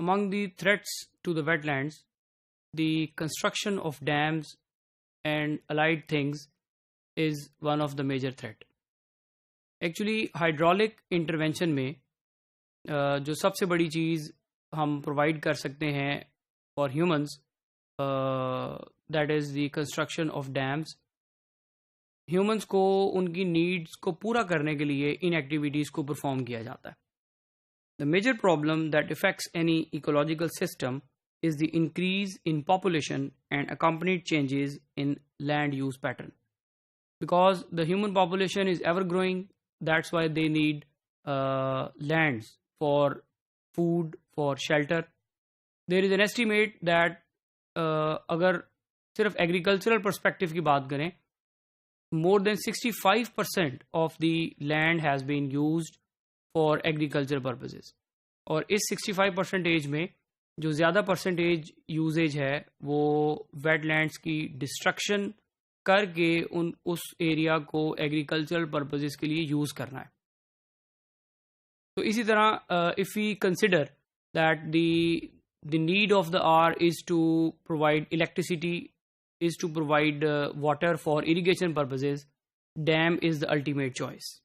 among the threats to the wetlands, the construction of dams and allied things is one of the major threat. Actually, hydraulic intervention में जो सबसे बड़ी चीज़ हम provide कर सकते हैं for humans, that is the construction of dams. Humans को उनकी needs को पूरा करने के लिए इन activities को perform किया जाता है. The major problem that affects any ecological system is the increase in population and accompanied changes in land use pattern. Because the human population is ever growing, that's why they need lands for food, for shelter. There is an estimate that अगर सिर्फ agricultural perspective की बात करें, more than 65% of the land has been used for agricultural purposes. और इस 65% में जो ज़्यादा परसेंटेज यूजेज है वो वेटलैंड्स की डिस्ट्रक्शन करके उस एरिया को एग्रीकल्चरल पर्पसेस के लिए यूज़ करना है. तो इसी तरह if we consider that the need of the hour is to provide electricity, is to provide water for irrigation purposes, dam is the ultimate choice.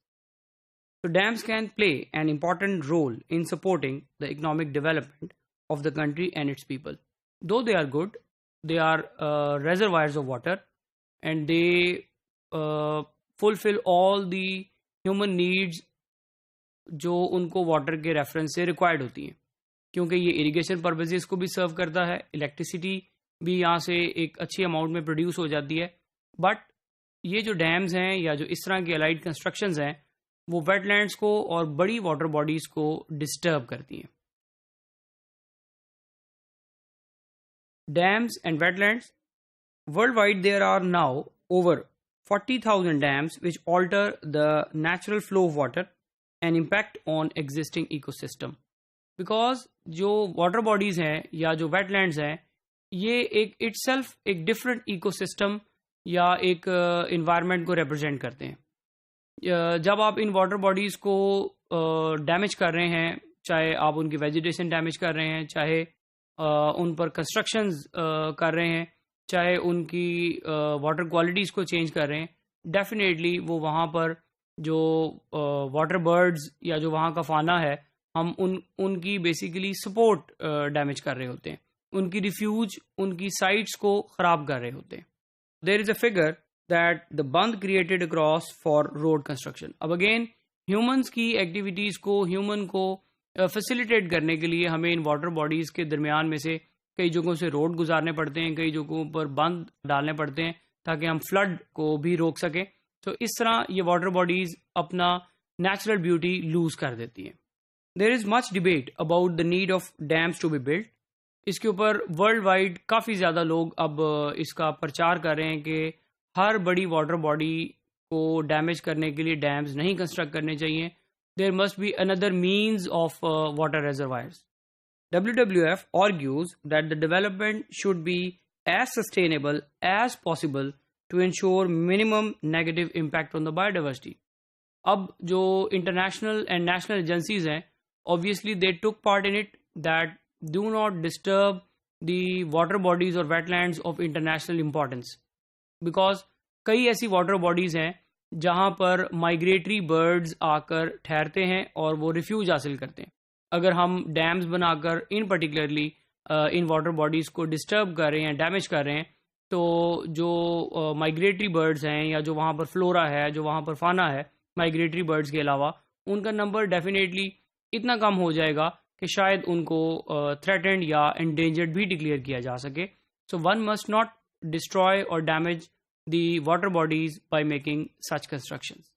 So dams can play an important role in supporting the economic development of the country and its people. Though they are good, they are reservoirs of water and they fulfill all the human needs जो उनको water के reference से required होती हैं, क्योंकि ये irrigation purposes को भी सर्व करता है, इलेक्ट्रिसिटी भी यहाँ से एक अच्छी अमाउंट में प्रोड्यूस हो जाती है. बट ये जो डैम्स हैं या जो इस तरह की अलाइड कंस्ट्रक्शंस हैं वो वेटलैंड्स को और बड़ी वाटर बॉडीज को डिस्टर्ब करती हैं. Dams and wetlands world wide there are now over 40,000 dams which alter the natural flow of water and impact on existing ecosystem. Because जो वाटर बॉडीज हैं या जो वेटलैंड्स हैं ये एक इटसेल्फ एक डिफरेंट इकोसिस्टम या एक इन्वायरमेंट को रिप्रेजेंट करते हैं. जब आप इन वाटर बॉडीज़ को डैमेज कर रहे हैं, चाहे आप उनकी वेजिटेशन डैमेज कर रहे हैं, चाहे उन पर कंस्ट्रक्शंस कर रहे हैं, चाहे उनकी वाटर क्वालिटीज़ को चेंज कर रहे हैं, डेफिनेटली वो वहाँ पर जो वाटर बर्ड्स या जो वहाँ का फाना है हम उनकी बेसिकली सपोर्ट डैमेज कर रहे होते हैं, उनकी रिफ्यूज, उनकी साइट्स को ख़राब कर रहे होते हैं. There is a figure that the band created across for road construction. अब again humans की activities को human को facilitate करने के लिए हमें इन water bodies के दरमियान में से कई जगहों से रोड गुजारने पड़ते हैं, कई जगहों पर बंद डालने पड़ते हैं ताकि हम फ्लड को भी रोक सकें. तो इस तरह ये water bodies अपना natural beauty lose कर देती हैं. There is much debate about the need of dams to be built. इसके ऊपर वर्ल्ड वाइड काफ़ी ज़्यादा लोग अब इसका प्रचार कर रहे हैं कि हर बड़ी वाटर बॉडी को डैमेज करने के लिए डैम्स नहीं कंस्ट्रक्ट करने चाहिए. There must be another means of water reservoirs. WWF argues that the development should be as sustainable as possible to ensure minimum negative impact on the biodiversity. अब जो international and national agencies हैं, obviously they took part in it that do not disturb the water bodies or wetlands of international importance. Because कई ऐसी water bodies हैं जहाँ पर migratory birds आकर ठहरते हैं और वो रिफ्यूज हासिल करते हैं. अगर हम डैम्स बनाकर in particularly in water bodies को डिस्टर्ब कर रहे हैं, डैमेज कर रहे हैं, तो जो माइग्रेटरी बर्ड्स हैं या जो वहाँ पर फ्लोरा है, जो वहाँ पर फाना है माइग्रेटरी बर्ड्स के अलावा, उनका नंबर डेफिनेटली इतना कम हो जाएगा कि शायद उनको थ्रेटेंड या एंडेंजर्ड भी डिक्लेयर किया जा सके. So one must not destroy or damage the water bodies by making such constructions.